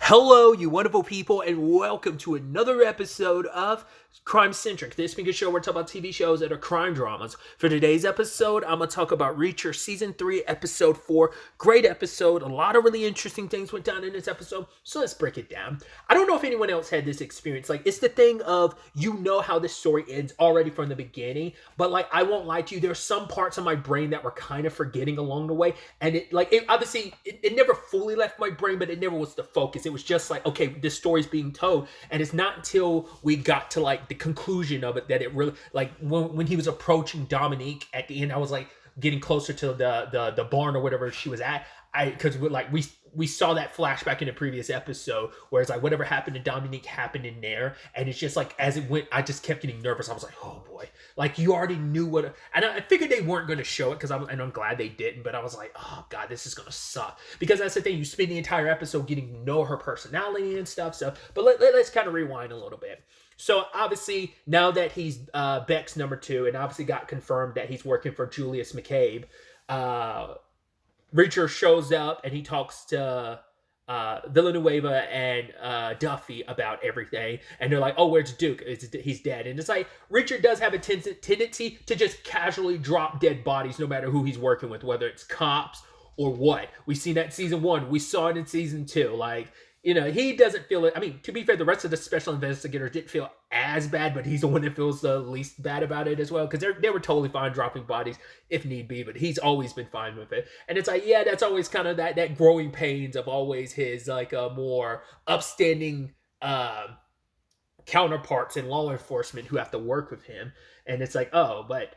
Hello, you wonderful people, and welcome to another episode of Crime Centric. This being a show where we talk about TV shows that are crime dramas. For today's episode, I'm going to talk about Reacher Season 3, Episode 4. Great episode. A lot of really interesting things went down in this episode, so let's break it down. I don't know if anyone else had this experience. Like, it's the thing of, you know how this story ends already from the beginning, but, like, I won't lie to you, there's some parts of my brain that were kind of forgetting along the way, and it never fully left my brain, but it never was the focus. It was just like, okay, this story's being told, and it's not until we got to like the conclusion of it that it really, like when he was approaching Dominique at the end, I was like getting closer to the barn or whatever she was at. Because we saw that flashback in the previous episode where it's like whatever happened to Dominique happened in there, and it's just like as it went, I just kept getting nervous. I was like, oh boy, like you already knew what, and I figured they weren't going to show it because I'm glad they didn't, but I was like, oh god, this is gonna suck, because that's the thing, you spend the entire episode getting to know her personality and stuff. So, but let's kind of rewind a little bit. So obviously now that he's Beck's number 2, and obviously got confirmed that he's working for Julius McCabe, Reacher shows up and he talks to Villanueva and Duffy about everything, and they're like, oh, where's Duke? He's dead. And it's like Reacher does have a tendency to just casually drop dead bodies no matter who he's working with, whether it's cops or what. We've seen that in season 1, we saw it in season 2. Like, you know, he doesn't feel it. I mean, to be fair, the rest of the special investigators didn't feel as bad, but he's the one that feels the least bad about it as well, because they were totally fine dropping bodies if need be, but he's always been fine with it. And it's like, yeah, that's always kind of that growing pains of always his like a more upstanding counterparts in law enforcement who have to work with him. And it's like, oh, but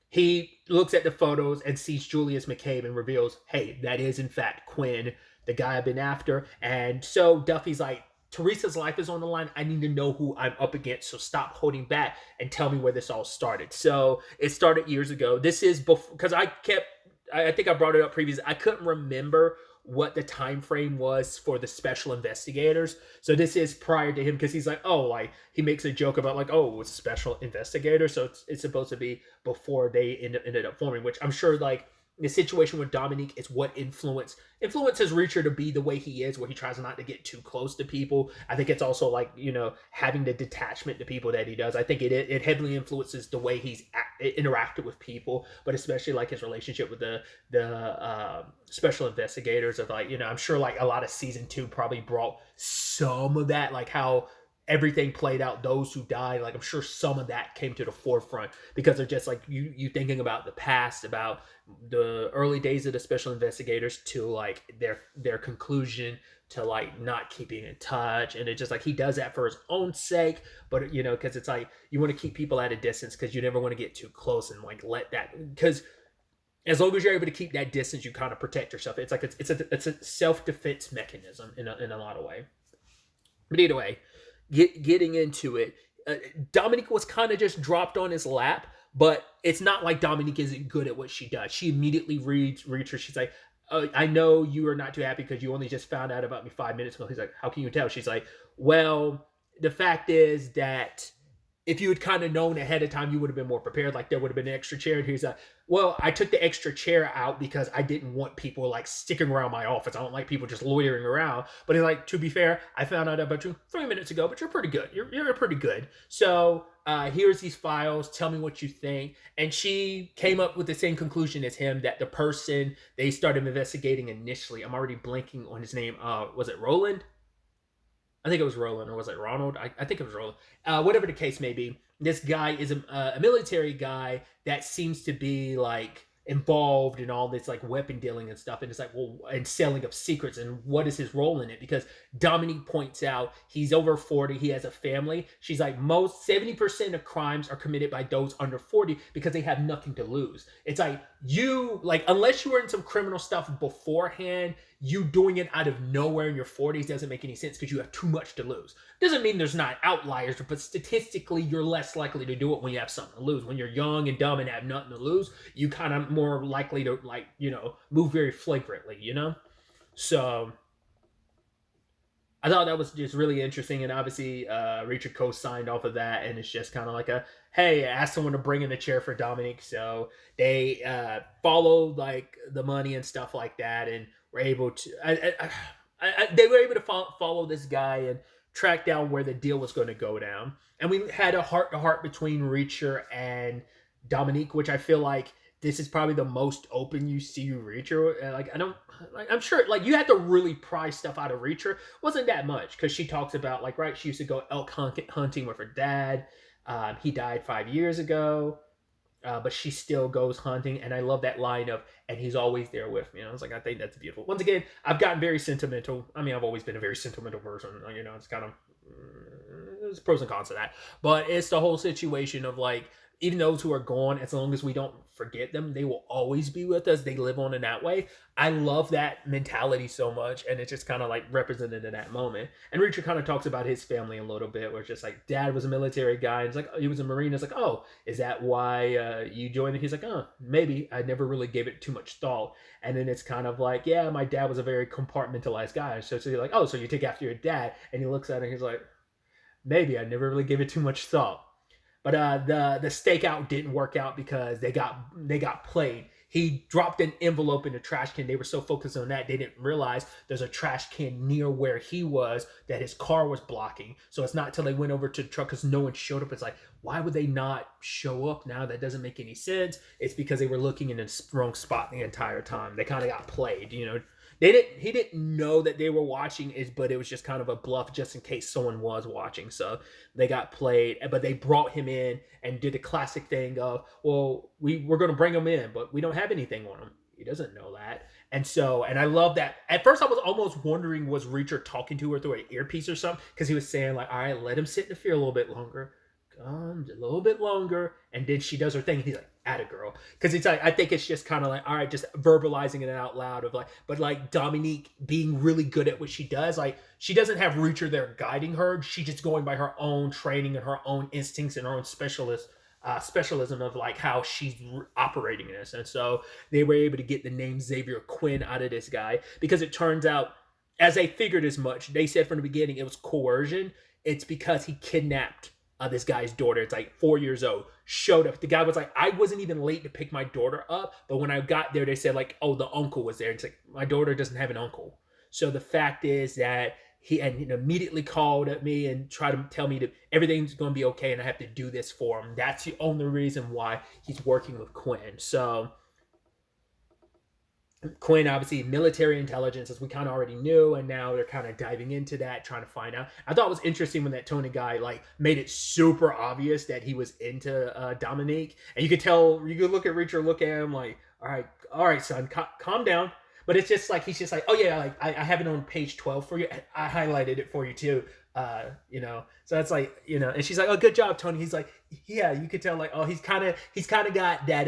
he looks at the photos and sees Julius McCabe and reveals, hey, that is in fact Quinn, the guy I've been after. And so Duffy's like, Teresa's life is on the line. I need to know who I'm up against. So stop holding back and tell me where this all started. So it started years ago. This is before, because I think I brought it up previously. I couldn't remember what the time frame was for the special investigators. So this is prior to him, because he's like, oh, like he makes a joke about like, oh, it's special investigator. So it's supposed to be before they ended up forming, which I'm sure like the situation with Dominique is what influences Reacher to be the way he is, where he tries not to get too close to people. I think it's also like, you know, having the detachment to people that he does. I think it heavily influences the way he's interacted with people, but especially like his relationship with the special investigators of like, you know, I'm sure like a lot of season 2 probably brought some of that, like how everything played out, those who died, like I'm sure some of that came to the forefront, because they're just like you thinking about the past, about the early days of the special investigators to like their conclusion to like not keeping in touch. And it's just like he does that for his own sake, but you know, because it's like you want to keep people at a distance because you never want to get too close and like let that, because as long as you're able to keep that distance, you kind of protect yourself. It's like it's a self-defense mechanism in a lot of way. But either way, getting into it, Dominique was kind of just dropped on his lap, but it's not like Dominique isn't good at what she does. She immediately reads her. She's like, oh, I know you are not too happy because you only just found out about me 5 minutes ago. He's like, how can you tell? She's like, well, the fact is that if you had kind of known ahead of time, you would have been more prepared. Like there would have been an extra chair. And he's like, well, I took the extra chair out because I didn't want people like sticking around my office. I don't like people just loitering around. But he's like, to be fair, I found out about you 3 minutes ago, but you're pretty good. You're pretty good. So here's these files. Tell me what you think. And she came up with the same conclusion as him, that the person they started investigating initially, I'm already blanking on his name. Was it Roland? I think it was Roland, or was it Ronald? I think it was Roland. Whatever the case may be, this guy is a military guy that seems to be like involved in all this like weapon dealing and stuff. And it's like, well, and selling of secrets, and what is his role in it? Because Dominique points out he's over 40, he has a family. She's like, most 70% of crimes are committed by those under 40 because they have nothing to lose. It's like, you like, unless you were in some criminal stuff beforehand, you doing it out of nowhere in your 40s doesn't make any sense because you have too much to lose. Doesn't mean there's not outliers, but statistically you're less likely to do it when you have something to lose. When you're young and dumb and have nothing to lose, you kind of more likely to like, you know, move very flagrantly, you know? So I thought that was just really interesting, and obviously Reacher co-signed off of that, and it's just kind of like a, hey, ask someone to bring in the chair for Dominique, so they followed like the money and stuff like that, and were able to. they were able to follow this guy and track down where the deal was going to go down. And we had a heart to heart between Reacher and Dominique, which I feel like this is probably the most open you see Reacher. Like I don't, like I'm sure, like you had to really pry stuff out of Reacher. It wasn't that much because she talks about like right, she used to go elk hunting with her dad. He died 5 years ago. But she still goes hunting, and I love that line of "and he's always there with me." And I was like, I think that's beautiful. Once again, I've gotten very sentimental. I mean, I've always been a very sentimental person. You know, it's kind of there's pros and cons to that, but it's the whole situation of like even those who are gone, as long as we don't forget them, they will always be with us. They live on in that way. I love that mentality so much, and it's just kind of like represented in that moment. And Richard kind of talks about his family a little bit, where it's just like dad was a military guy, and it's like he was a Marine. It's like, oh, is that why you joined? He's like, oh, maybe. I never really gave it too much thought. And then it's kind of like, yeah, my dad was a very compartmentalized guy. So you're like, oh, so you take after your dad, and he looks at it, and he's like, maybe. I never really gave it too much thought. But the stakeout didn't work out because they got played. He dropped an envelope in the trash can. They were so focused on that they didn't realize there's a trash can near where he was that his car was blocking. So it's not until they went over to the truck because no one showed up. It's like, why would they not show up now? That doesn't make any sense. It's because they were looking in the wrong spot the entire time. They kind of got played, you know. He didn't know that they were watching it, but it was just kind of a bluff just in case someone was watching. So they got played, but they brought him in and did a classic thing of, well, we're going to bring him in, but we don't have anything on him. He doesn't know that. And I love that. At first I was almost wondering, was Reacher talking to her through an earpiece or something? Because he was saying like, all right, let him sit in the fear a little bit longer. A little bit longer, and then she does her thing, and he's like, "Atta girl," because it's like I think it's just kind of like, all right, just verbalizing it out loud of like, but like Dominique being really good at what she does, like she doesn't have Reacher there guiding her, she's just going by her own training and her own instincts and her own specialism of like how she's operating this, and so they were able to get the name Xavier Quinn out of this guy because it turns out, as they figured as much, they said from the beginning it was coercion. It's because he kidnapped this guy's daughter. It's like 4 years old. Showed up. The guy was like, I wasn't even late to pick my daughter up, but when I got there, they said like, oh, the uncle was there. It's like, my daughter doesn't have an uncle. So the fact is that he had immediately called at me and tried to tell me that everything's going to be okay and I have to do this for him. That's the only reason why he's working with Quinn. So Quinn, obviously, military intelligence, as we kind of already knew, and now they're kind of diving into that, trying to find out. I thought it was interesting when that Tony guy like made it super obvious that he was into Dominique, and you could tell. You could look at Reacher, look at him like, all right, son, calm down. But it's just like he's just like, oh yeah, like I have it on page 12 for you. I highlighted it for you too. You know, so it's like, you know, and she's like, oh, good job, Tony. He's like, yeah, you could tell like, oh, he's kind of got that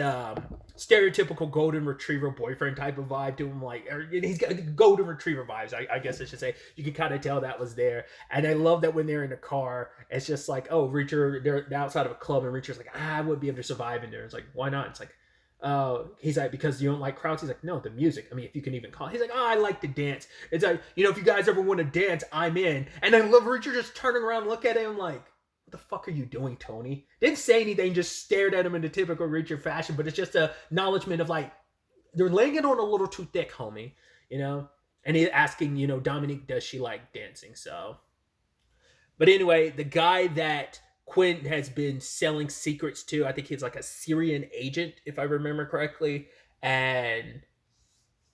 stereotypical golden retriever boyfriend type of vibe to him, like, or he's got golden retriever vibes, I guess I should say. You can kind of tell that was there. And I love that when they're in the car, it's just like, oh, Reacher, they're outside of a club, and Reacher's like, I wouldn't be able to survive in there. It's like, why not? It's like, he's like, because you don't like crowds. He's like, no, the music. I mean, if you can even call. He's like, oh, I like to dance. It's like, you know, if you guys ever want to dance, I'm in. And I love Richard just turning around, look at him like, what the fuck are you doing, Tony? Didn't say anything, just stared at him in the typical Richard fashion. But it's just a acknowledgement of like, they're laying it on a little too thick, homie. You know. And he's asking, you know, Dominique, does she like dancing? So, but anyway, the guy that Quinn has been selling secrets to, I think he's like a Syrian agent, if I remember correctly. And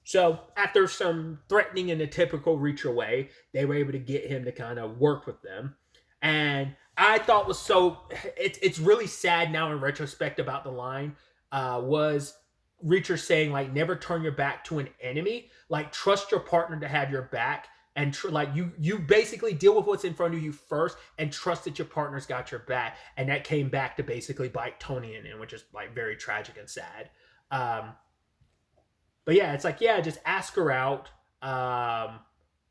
so after some threatening in a typical Reacher way, they were able to get him to kind of work with them. And I thought was so, it's really sad now in retrospect about the line, was Reacher saying like, never turn your back to an enemy. Like, trust your partner to have your back. And like you basically deal with what's in front of you first and trust that your partner's got your back. And that came back to basically bite Tony in, which is like very tragic and sad. But yeah, it's like, yeah, just ask her out.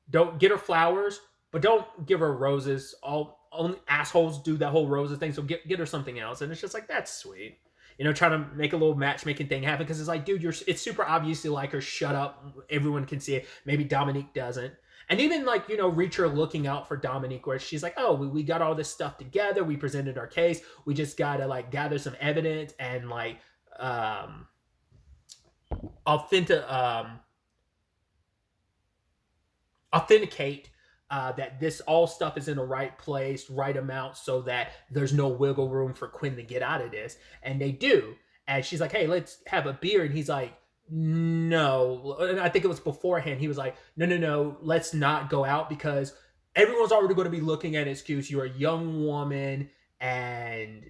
Don't get her flowers, but don't give her roses. Only assholes do that whole roses thing. So get her something else. And it's just like, that's sweet. You know, trying to make a little matchmaking thing happen. Because it's like, dude, it's super obvious you like her. Shut up. Everyone can see it. Maybe Dominique doesn't. And even like, you know, Reacher looking out for Dominique, where she's like, oh, we got all this stuff together. We presented our case. We just got to like gather some evidence and like authenticate that this all stuff is in the right place, right amount, so that there's no wiggle room for Quinn to get out of this. And they do. And she's like, hey, let's have a beer. And he's like, no. And I think it was beforehand. He was like, no, no, no, let's not go out because everyone's already going to be looking at an excuse. You're a young woman and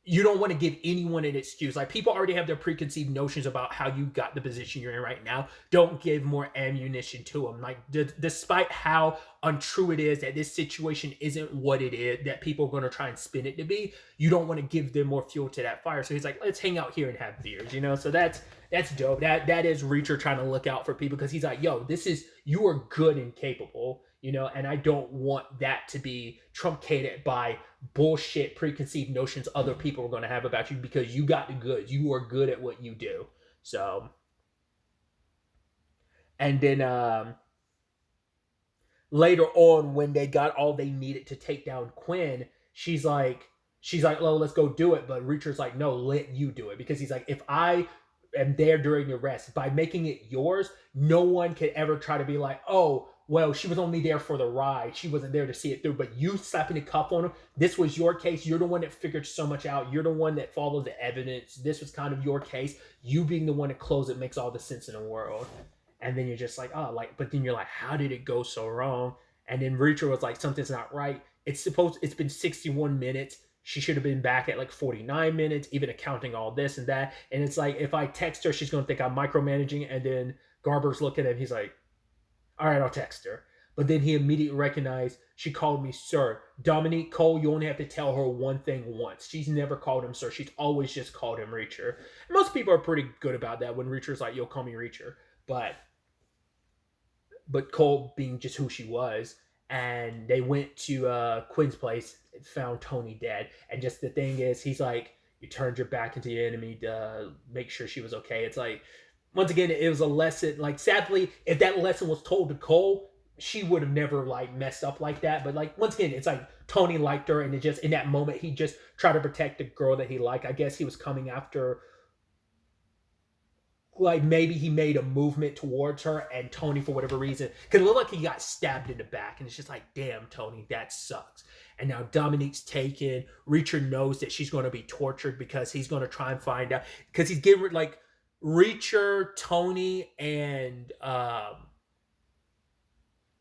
you don't want to give anyone an excuse. Like, people already have their preconceived notions about how you got the position you're in right now. Don't give more ammunition to them. Like, despite how untrue it is that this situation isn't what it is, that people are going to try and spin it to be, you don't want to give them more fuel to that fire. So he's like, let's hang out here and have beers, you know? So that's dope. That is Reacher trying to look out for people, because he's like, yo, you are good and capable, you know, and I don't want that to be truncated by bullshit preconceived notions other people are going to have about you, because you got the goods. You are good at what you do. So, and then later on, when they got all they needed to take down Quinn, she's like, oh, let's go do it. But Reacher's like, no, let you do it, because he's like, if I am there during the arrest, by making it yours, no one could ever try to be like, oh, well, she was only there for the ride. She wasn't there to see it through. But you slapping a cuff on him, this was your case. You're the one that figured so much out. You're the one that followed the evidence. This was kind of your case. You being the one to close it makes all the sense in the world. And then you're just like, oh, like, but then you're like, how did it go so wrong? And then Reacher was like, something's not right. It's been 61 minutes. She should have been back at like 49 minutes, even accounting all this and that. And it's like, if I text her, she's going to think I'm micromanaging. And then Garber's looking at him. He's like, all right, I'll text her. But then he immediately recognized, she called me sir. Dominique Cole, you only have to tell her one thing once. She's never called him sir. She's always just called him Reacher. And most people are pretty good about that when Reacher's like, yo, call me Reacher. But Cole being just who she was. And they went to Quinn's place and found Tony dead. And just the thing is, he's like, you turned your back into the enemy to make sure she was okay. It's like, once again, it was a lesson. Like, sadly, if that lesson was told to Cole, she would have never like messed up like that. But like, once again, it's like Tony liked her, and it just, in that moment, he just tried to protect the girl that he liked. I guess he was coming after, like, maybe he made a movement towards her, and Tony, for whatever reason, because it looked like he got stabbed in the back, and it's just like, damn, Tony, that sucks. And now Dominique's taken. Reacher knows that she's going to be tortured, because he's going to try and find out, because he's getting like Reacher, Tony, and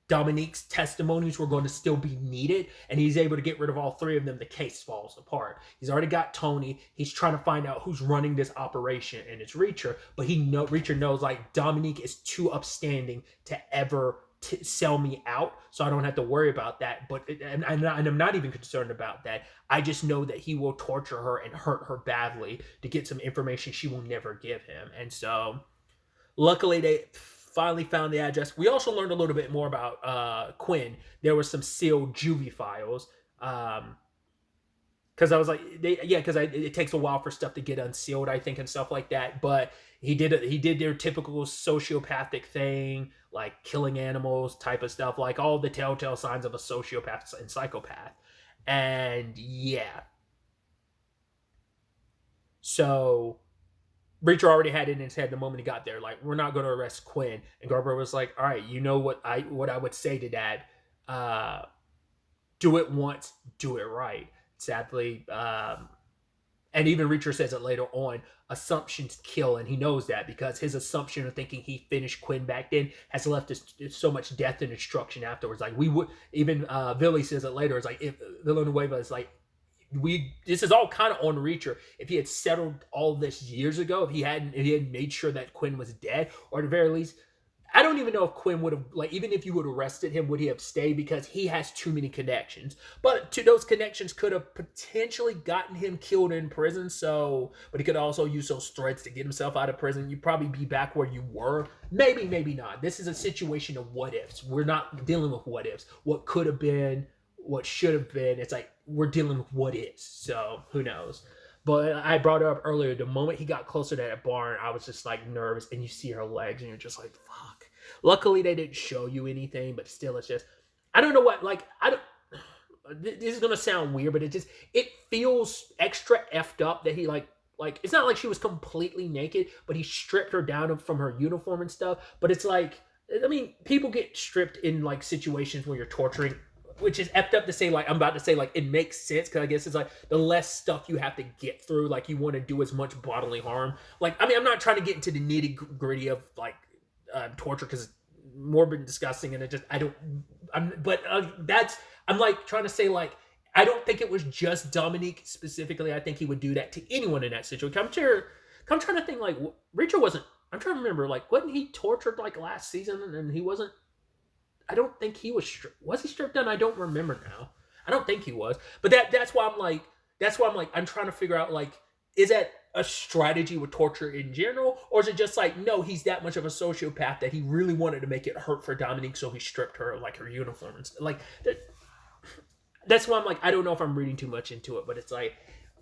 Dominique's testimonies were going to still be needed, and he's able to get rid of all three of them. The case falls apart. He's already got Tony. He's trying to find out who's running this operation, and it's Reacher. But Reacher knows, like, Dominique is too upstanding to ever sell me out, so I don't have to worry about that. But and I'm not even concerned about that. I just know that he will torture her and hurt her badly to get some information she will never give him. And so, luckily, they finally found the address. We also learned a little bit more about Quinn. There were some sealed juvie files. Because I was like, it takes a while for stuff to get unsealed, I think, and stuff like that. But he did their typical sociopathic thing, like killing animals type of stuff, like all the telltale signs of a sociopath and psychopath. And yeah. So Reacher already had it in his head the moment he got there, like, we're not going to arrest Quinn. And Garber was like, all right, you know what I would say to that? Do it once, do it right. Sadly, and even Reacher says it later on, assumptions kill, and he knows that, because his assumption of thinking he finished Quinn back then has left us so much death and destruction afterwards. Like, we would, even Billy says it later, it's like, if Villanueva is like, this is all kind of on Reacher. If he had settled all this years ago, if he had made sure that Quinn was dead, or at the very least, I don't even know if Quinn would have, like, even if you would have arrested him, would he have stayed, because he has too many connections. But those connections could have potentially gotten him killed in prison. So, but he could also use those threads to get himself out of prison. You'd probably be back where you were. Maybe, maybe not. This is a situation of what ifs. We're not dealing with what ifs. What could have been, what should have been. It's like, we're dealing with what is. So who knows? But I brought it up earlier. The moment he got closer to that barn, I was just like nervous, and you see her legs, and you're just like, fuck. Luckily, they didn't show you anything, but still, it's just, I don't know what, like, this is gonna sound weird, but it feels extra effed up that he like it's not like she was completely naked, but he stripped her down from her uniform and stuff. But it's like, I mean, people get stripped in like situations where you're torturing, which is effed up to say. Like I'm about to say, like it makes sense because I guess it's like the less stuff you have to get through, like you want to do as much bodily harm. Like I mean, I'm not trying to get into the nitty gritty of like torture because it's morbid and disgusting, and it just I don't. But that's I'm like trying to say like I don't think it was just Dominique specifically. I think he would do that to anyone in that situation. I'm trying to think like Richard wasn't. I'm trying to remember like wasn't he tortured like last season and he wasn't. I don't think he was was he stripped down? I don't remember now. I don't think he was. But that's why I'm like I'm trying to figure out like is that a strategy with torture in general, or is it just like no, he's that much of a sociopath that he really wanted to make it hurt for Dominique, so he stripped her like her uniform and stuff. Like that's why I'm like I don't know if I'm reading too much into it, but it's like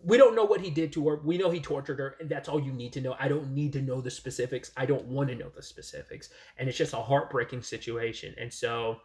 we don't know what he did to her. We know he tortured her, and that's all you need to know. I don't need to know the specifics. I don't want to know the specifics, and it's just a heartbreaking situation. And so,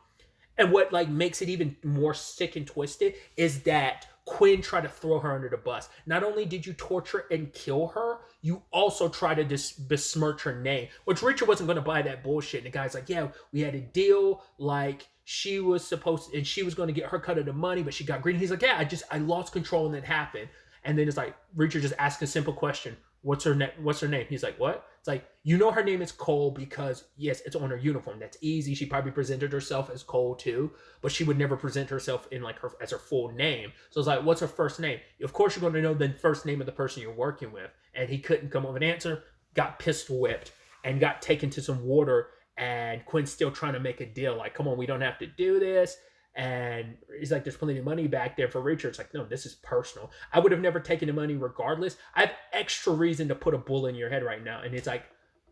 and what like makes it even more sick and twisted is that Quinn tried to throw her under the bus. Not only did you torture and kill her, you also try to besmirch her name, which Richard wasn't going to buy that bullshit. And the guy's like, yeah, we had a deal, like she was supposed to, and she was going to get her cut of the money, but she got greedy. He's like, yeah, I lost control and it happened. And then it's like Richard just asked a simple question: "What's her What's her name?" He's like, "What?" It's like you know her name is Cole because yes, it's on her uniform. That's easy. She probably presented herself as Cole too, but she would never present herself in like her as her full name. So it's like, "What's her first name?" Of course, you're going to know the first name of the person you're working with. And he couldn't come up with an answer. Got pistol whipped and got taken to some water. And Quinn's still trying to make a deal. Like, come on, we don't have to do this. And he's like, there's plenty of money back there for Richard. It's like, no, this is personal. I would have never taken the money regardless. I have extra reason to put a bullet in your head right now. And it's like,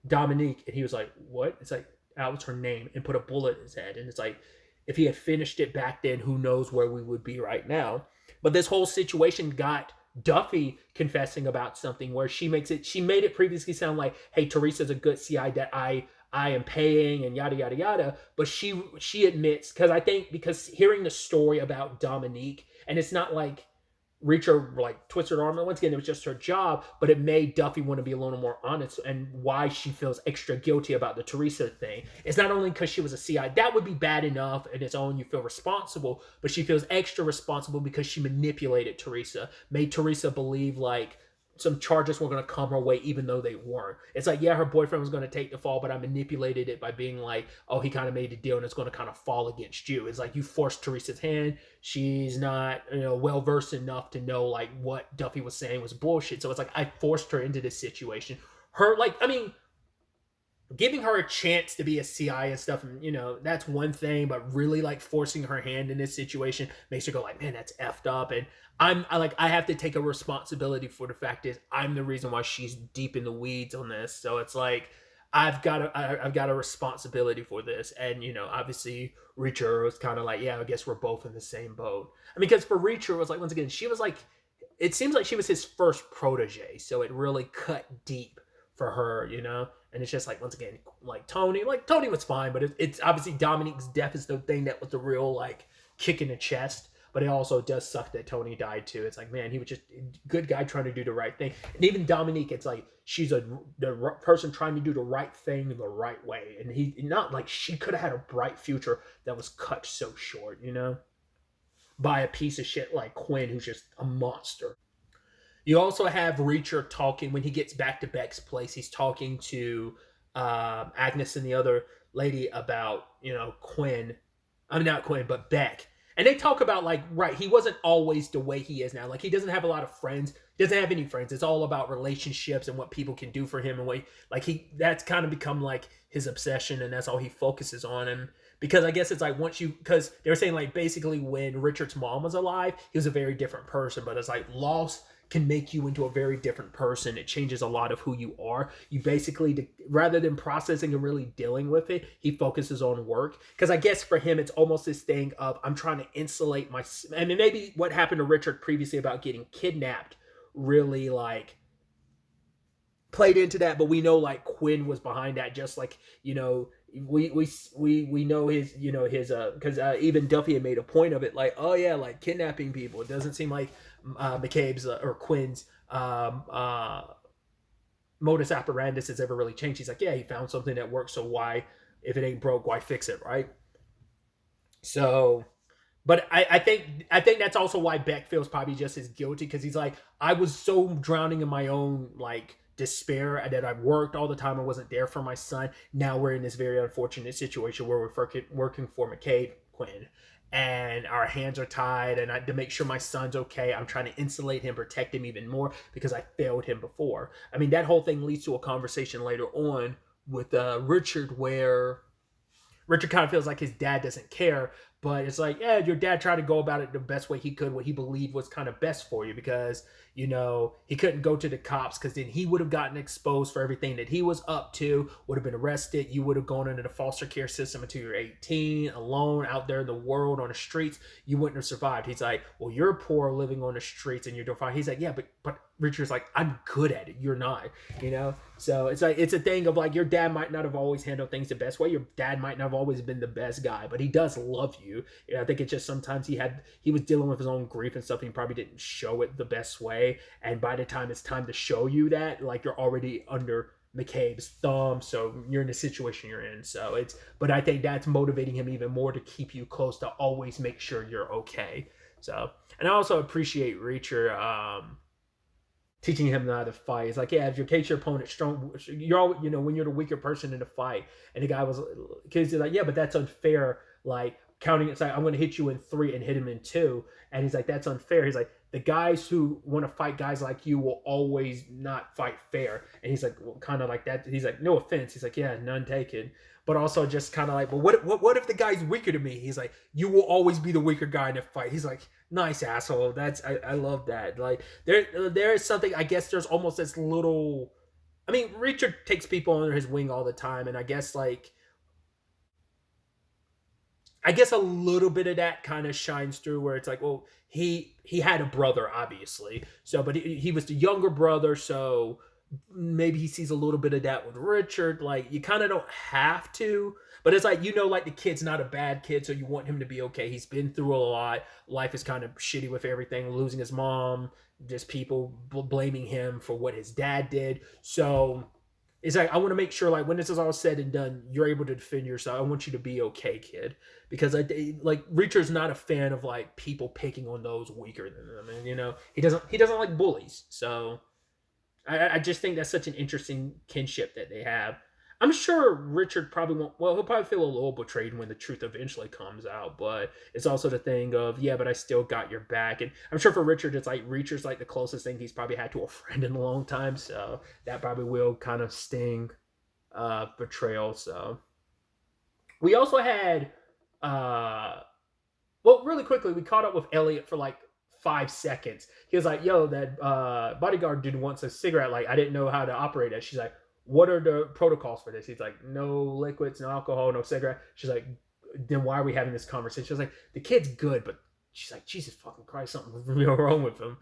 Dominique. And he was like, what? It's like, that was her name. And put a bullet in his head. And it's like, if he had finished it back then, who knows where we would be right now. But this whole situation got Duffy confessing about something where she made it previously sound like, hey, Teresa's a good CI that I am paying and yada yada yada, but she admits because hearing the story about Dominique, and it's not like Reacher like twisted her arm. And once again, it was just her job, but it made Duffy want to be a little more honest and why she feels extra guilty about the Teresa thing. It's not only because she was a CI, that would be bad enough in its own, you feel responsible, but she feels extra responsible because she manipulated Teresa, made Teresa believe like some charges were going to come her way even though they weren't. It's like, yeah, her boyfriend was going to take the fall, but I manipulated it by being like, oh, he kind of made a deal and it's going to kind of fall against you. It's like you forced Teresa's hand. She's not, well versed enough to know like what Duffy was saying was bullshit. So it's like I forced her into this situation. Her giving her a chance to be a CI and stuff, and that's one thing, but really like forcing her hand in this situation makes her go like, man, that's effed up. And I have to take a responsibility for the fact is I'm the reason why she's deep in the weeds on this. So it's like I've got a responsibility for this. And obviously Reacher was kind of like, yeah, I guess we're both in the same boat. I mean, because for Reacher it was like, once again, she was like, it seems like she was his first protege, so it really cut deep for her, and it's just like, once again, like Tony was fine, but it's obviously Dominique's death is the thing that was the real like kick in the chest. But it also does suck that Tony died too. It's like, man, he was just a good guy trying to do the right thing. And even Dominique, it's like she's the person trying to do the right thing the right way. And he not like she could have had a bright future that was cut so short, by a piece of shit like Quinn, who's just a monster. You also have Reacher talking when he gets back to Beck's place. He's talking to Agnes and the other lady about, Quinn. I mean, not Quinn, but Beck. And they talk about like, right, he wasn't always the way he is now. Like he doesn't have a lot of friends. He doesn't have any friends. It's all about relationships and what people can do for him. And that's kind of become like his obsession, and that's all he focuses on. And because I guess it's like because they were saying like basically when Richard's mom was alive, he was a very different person. But it's like loss can make you into a very different person. It changes a lot of who you are. You basically, rather than processing and really dealing with it, he focuses on work. Because I guess for him, it's almost this thing of, I'm trying to insulate my, I mean, maybe what happened to Richard previously about getting kidnapped really like played into that, but we know like Quinn was behind that, just like, we know his, because even Duffy had made a point of it, like, oh yeah, like kidnapping people. It doesn't seem like McCabe's or Quinn's modus operandus has ever really changed. He's like, yeah, he found something that works, so why if it ain't broke, why fix it, right? So, but I think that's also why Beck feels probably just as guilty, because he's like, I was so drowning in my own like despair that I worked all the time. I wasn't there for my son. Now we're in this very unfortunate situation where we're working for McCabe Quinn, and our hands are tied. And to make sure my son's okay, I'm trying to insulate him, protect him even more because I failed him before. I mean, that whole thing leads to a conversation later on with Richard, where Richard kind of feels like his dad doesn't care, but it's like, yeah, your dad tried to go about it the best way he could, what he believed was kind of best for you, because, he couldn't go to the cops because then he would have gotten exposed for everything that he was up to, would have been arrested. You would have gone into the foster care system until you're 18, alone out there in the world on the streets. You wouldn't have survived. He's like, well, you're poor living on the streets and you're doing fine. He's like, yeah, but Richard's like, I'm good at it. You're not. So it's like, it's a thing of like, your dad might not have always handled things the best way. Your dad might not have always been the best guy, but he does love you. I think it's just sometimes he was dealing with his own grief and stuff. And he probably didn't show it the best way. And by the time it's time to show you that, like, you're already under McCabe's thumb. So you're in the situation you're in. But I think that's motivating him even more to keep you close, to always make sure you're okay. So, and I also appreciate Reacher, teaching him how to fight. It's like, yeah, if you case your opponent strong, you're all, when you're the weaker person in the fight. And the guy was, kids are like, yeah, but that's unfair. Like, counting, it's like, I'm going to hit you in 3 and hit him in 2. And he's like, that's unfair. He's like, the guys who want to fight guys like you will always not fight fair. And he's like, well, kind of like that. He's like, no offense. He's like, yeah, none taken. But also just kind of like, well, what if the guy's weaker than me? He's like, you will always be the weaker guy in a fight. He's like, nice, asshole. I love that. Like, there is something, I guess there's almost this little, I mean, Richard takes people under his wing all the time. And I guess a little bit of that kind of shines through, where it's like, well, he had a brother, obviously. So, but he was the younger brother. So maybe he sees a little bit of that with Richard. Like, you kind of don't have to, but it's like, like the kid's not a bad kid. So you want him to be okay. He's been through a lot. Life is kind of shitty with everything, losing his mom, just people blaming him for what his dad did. So it's like, I want to make sure, like, when this is all said and done, you're able to defend yourself. I want you to be okay, kid. Because Reacher's not a fan of like people picking on those weaker than them, and he doesn't like bullies. So I just think that's such an interesting kinship that they have. I'm sure Richard probably won't. Well, he'll probably feel a little betrayed when the truth eventually comes out. But it's also the thing of, yeah, but I still got your back. And I'm sure for Richard, it's like Reacher's like the closest thing he's probably had to a friend in a long time. So that probably will kind of sting betrayal. So we also had, well, really quickly, we caught up with Elliot for like 5 seconds. He was like, yo, that bodyguard dude wants a cigarette. Like, I didn't know how to operate it. She's like, what are the protocols for this? He's like, no liquids, no alcohol, no cigarette. She's like, then why are we having this conversation? She was like, the kid's good, but she's like, Jesus fucking Christ, something's real wrong with him.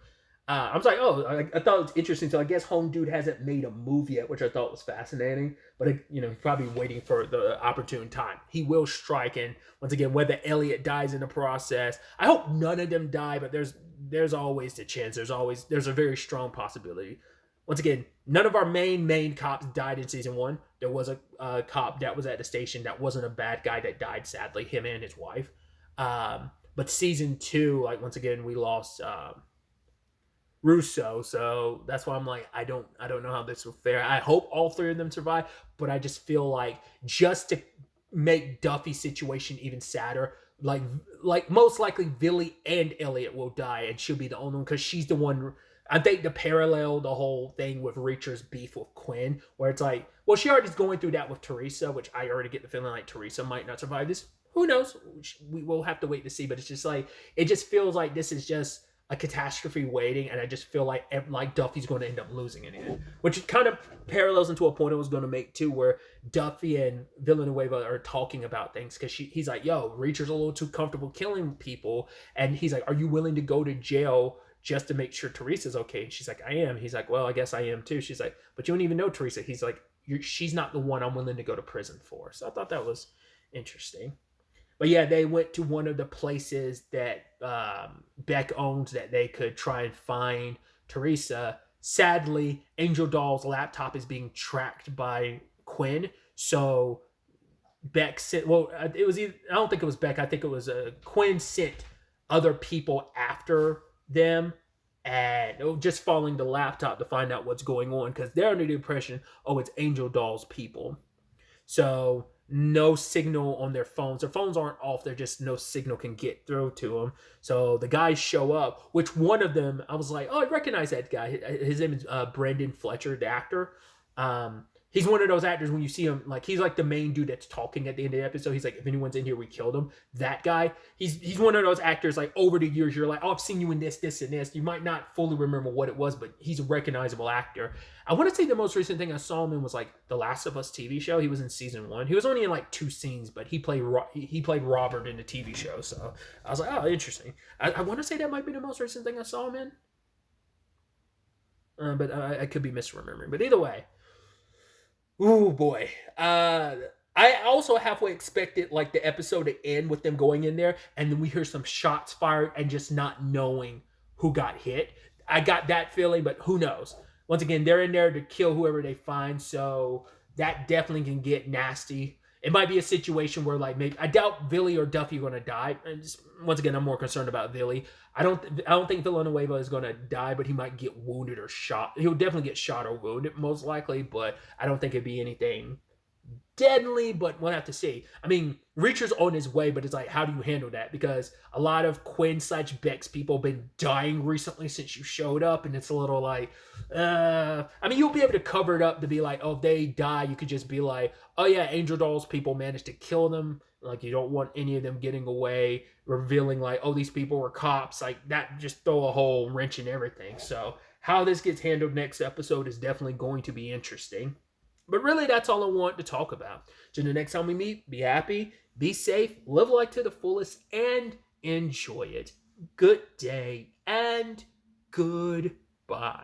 I was like, oh, I thought it was interesting. So I guess Home Dude hasn't made a move yet, which I thought was fascinating. But he's probably waiting for the opportune time. He will strike, and once again, whether Elliot dies in the process, I hope none of them die. But there's always the chance. There's a very strong possibility. Once again, none of our main cops died in season 1. There was a cop that was at the station that wasn't a bad guy that died, sadly, him and his wife. But season 2, like, once again, we lost Russo, so that's why I'm like, I don't know how this will fare. I hope all 3 of them survive, but I just feel like, just to make Duffy's situation even sadder, like most likely Billy and Elliot will die, and she'll be the only one, because she's the one. I think the parallel, the whole thing with Reacher's beef with Quinn, where it's like, well, she already is going through that with Teresa, which I already get the feeling like Teresa might not survive this. Who knows? We will have to wait to see, but it's just like, it just feels like this is just a catastrophe waiting, and I just feel like Duffy's going to end up losing in it, which kind of parallels into a point I was going to make too, where Duffy and Villanueva are talking about things, because he's like, yo, Reacher's a little too comfortable killing people, and he's like, are you willing to go to jail just to make sure Teresa's okay? And she's like, I am. He's like, well, I guess I am too. She's like, but you don't even know Teresa. He's like, she's not the one I'm willing to go to prison for. So I thought that was interesting. But yeah, they went to one of the places that Beck owns that they could try and find Teresa. Sadly, Angel Doll's laptop is being tracked by Quinn. So Beck sent. Well, it was. I don't think it was Beck. I think it was Quinn sent other people after them, and just following the laptop to find out what's going on because they're under the impression, oh, it's Angel Doll's people. So no signal on their phones. Their phones aren't off. They're just no signal can get through to them. So the guys show up. Which one of them? I was like, oh, I recognize that guy. His name is Brendan Fletcher, the actor. He's one of those actors when you see him, like he's like the main dude that's talking at the end of the episode. He's like, if anyone's in here, we killed him. That guy. He's one of those actors. Like over the years, you're like, oh, I've seen you in this, and this. You might not fully remember what it was, but he's a recognizable actor. I want to say the most recent thing I saw him in was like the Last of Us TV show. He was in season 1. He was only in like 2 scenes, but he played Robert in the TV show. So I was like, oh, interesting. I want to say that might be the most recent thing I saw him in, but I could be misremembering. But either way, ooh boy. I also halfway expected like the episode to end with them going in there, and then we hear some shots fired and just not knowing who got hit. I got that feeling, but who knows? Once again, they're in there to kill whoever they find, so that definitely can get nasty. It might be a situation where, like, maybe I doubt Billy or Duffy are going to die. And just, once again, I'm more concerned about Billy. I don't think Villanueva is going to die, but he might get wounded or shot. He'll definitely get shot or wounded, most likely. But I don't think it'd be anything deadly, but we'll have to see. I mean, Reacher's on his way, but it's like, how do you handle that? Because a lot of Quinn/Beck's people have been dying recently since you showed up, and it's a little like, I mean, you'll be able to cover it up to be like, oh, if they die, you could just be like, oh yeah, Angel Doll's people managed to kill them. Like, you don't want any of them getting away, revealing like, oh, these people were cops. Like, that just throw a whole wrench in everything. So how this gets handled next episode is definitely going to be interesting. But really, that's all I want to talk about. So the next time we meet, be happy, be safe, live life to the fullest, and enjoy it. Good day and goodbye.